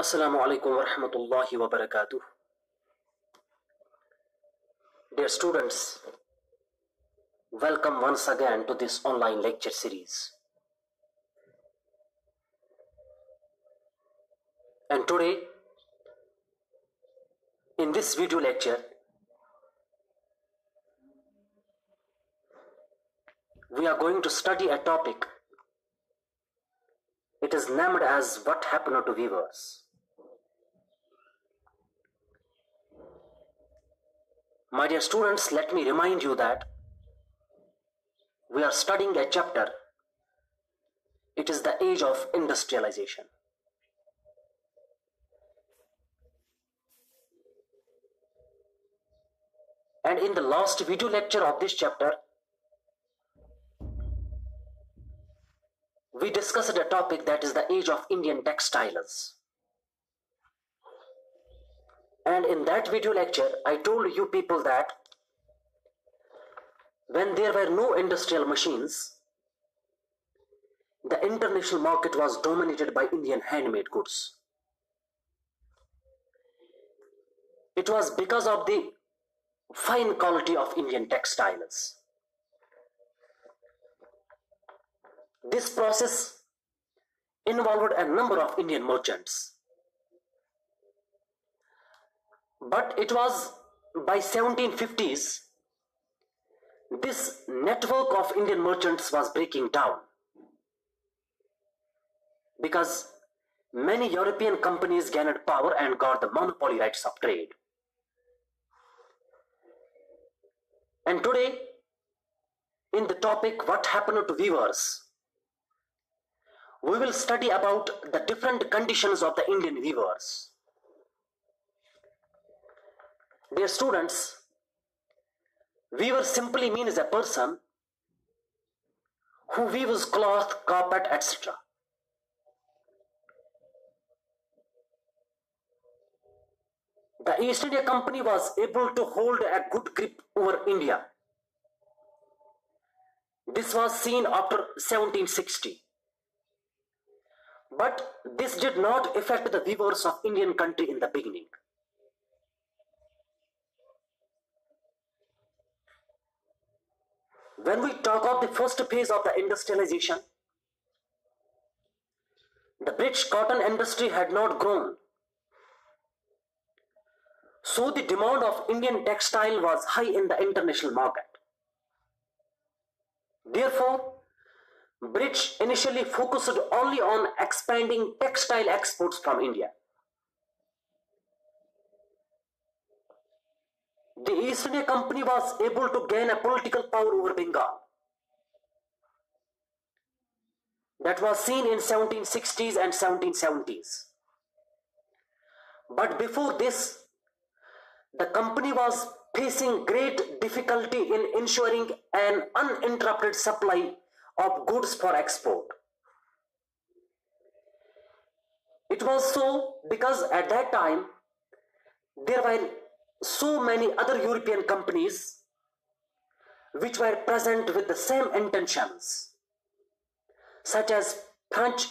Assalamu alaikum wa rahmatullahi wa barakatuh. Dear students, welcome once again to this online lecture series. And today, in this video lecture, we are going to study a topic. It is named as What Happened to Weavers. My dear students, let me remind you that we are studying a chapter. It is the age of industrialization. And in the last video lecture of this chapter, we discussed a topic that is the age of Indian textiles. And in that video lecture, I told you people that when there were no industrial machines, the international market was dominated by Indian handmade goods. It was because of the fine quality of Indian textiles. This process involved a number of Indian merchants. But it was by 1750s, this network of Indian merchants was breaking down because many European companies gained power and got the monopoly rights of trade. And today, in the topic What Happened to Weavers, we will study about the different conditions of the Indian weavers. Dear students, weaver simply means a person who weaves cloth, carpet, etc. The East India Company was able to hold a good grip over India. This was seen after 1760. But this did not affect the weavers of Indian country in the beginning. When we talk of the first phase of the industrialization, the British cotton industry had not grown. So the demand of Indian textile was high in the international market. Therefore, British initially focused only on expanding textile exports from India. The East India Company was able to gain a political power over Bengal. That was seen in 1760s and 1770s. But before this, the company was facing great difficulty in ensuring an uninterrupted supply of goods for export. It was so because at that time there were so many other European companies which were present with the same intentions, such as French,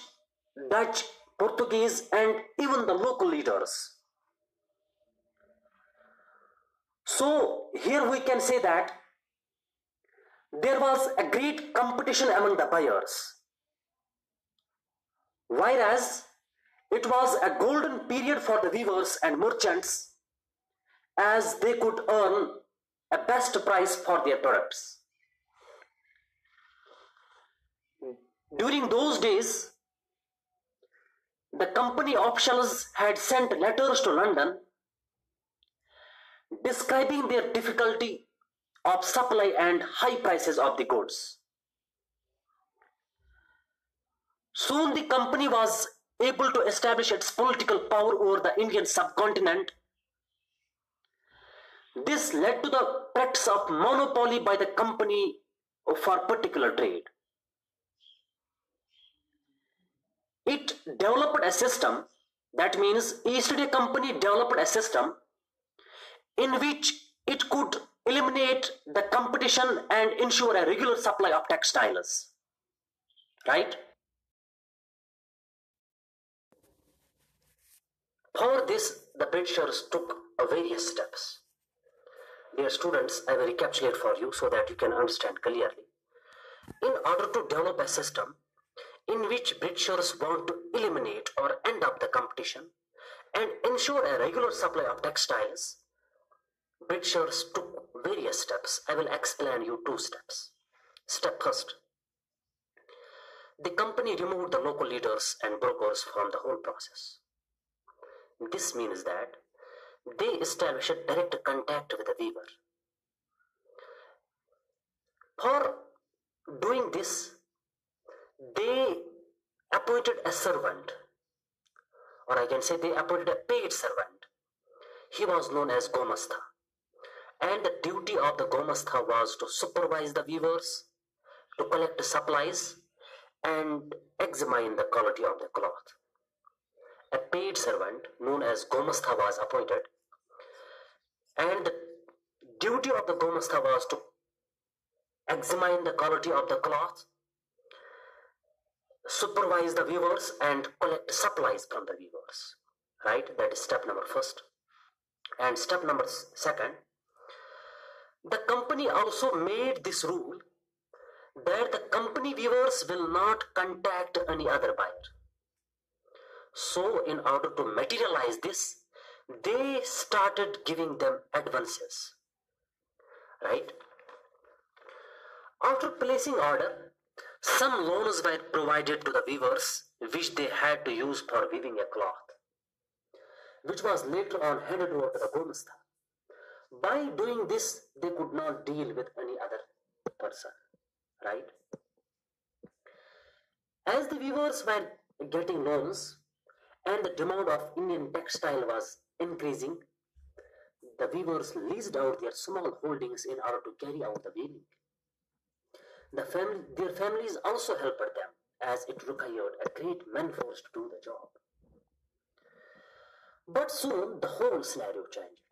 Dutch, Portuguese, and even the local leaders. So here we can say that there was a great competition among the buyers, whereas it was a golden period for the weavers and merchants, as they could earn a best price for their products. During those days, the company officials had sent letters to London describing their difficulty of supply and high prices of the goods. Soon the company was able to establish its political power over the Indian subcontinent. This led to the practice of monopoly by the company for particular trade. It developed a system, that means East India Company developed a system in which it could eliminate the competition and ensure a regular supply of textiles. Right? For this, the Britishers took various steps. Dear students, I will recapitulate for you so that you can understand clearly. In order to develop a system in which Britishers want to eliminate or end up the competition and ensure a regular supply of textiles, Britishers took various steps. I will explain you two steps. Step first, the company removed the local leaders and brokers from the whole process. This means that they established direct contact with the weaver. For doing this, they appointed a servant, or I can say they appointed a paid servant. He was known as Gomastha. And the duty of the Gomastha was to supervise the weavers, to collect supplies, and examine the quality of the cloth. A paid servant known as Gomastha was appointed, and the duty of the Gomastha was to examine the quality of the cloth, supervise the weavers, and collect supplies from the weavers. Right? That is step number first. And step number second, the company also made this rule that the company weavers will not contact any other buyer. So in order to materialize this, they started giving them advances. Right? After placing order, some loans were provided to the weavers which they had to use for weaving a cloth, which was later on handed over to the Gomastha. By doing this, they could not deal with any other person. Right? As the weavers were getting loans and the demand of Indian textile was increasing, the weavers leased out their small holdings in order to carry out the weaving. Their families also helped them, as it required a great manforce to do the job. But soon the whole scenario changed.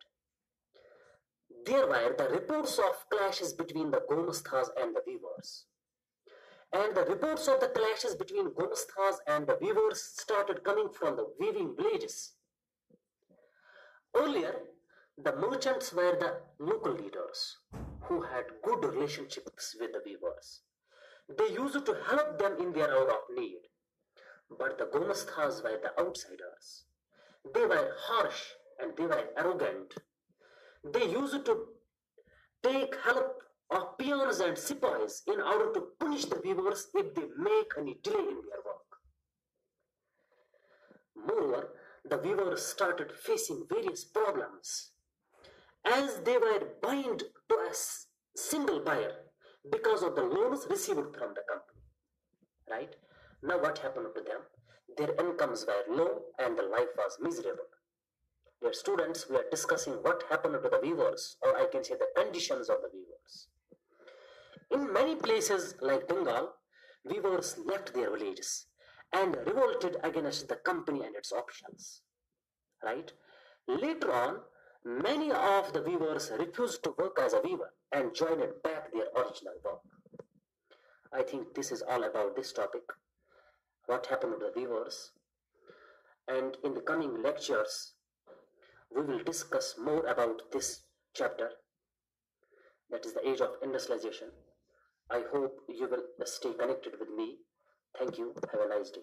There were the reports of clashes between the Gomasthas and the weavers. And the reports of the clashes between Gomasthas and the weavers started coming from the weaving villages. Earlier, the merchants were the local leaders who had good relationships with the weavers. They used to help them in their hour of need. But the Gomasthas were the outsiders. They were harsh and they were arrogant. They used to take help of peons and sepoys in order to punish the weavers if they make any delay in their work. Moreover, the weavers started facing various problems as they were bound to a single buyer because of the loans received from the company. Right? Now what happened to them? Their incomes were low and their life was miserable. Dear students, we are discussing what happened to the weavers, or I can say the conditions of the weavers. In many places like Bengal, weavers left their villages and revolted against the company and its officials. Right? Later on, many of the weavers refused to work as a weaver and joined back their original work. I think this is all about this topic, what happened to the weavers. And in the coming lectures, we will discuss more about this chapter, that is the age of industrialization. I hope you will stay connected with me. Thank you. Have a nice day.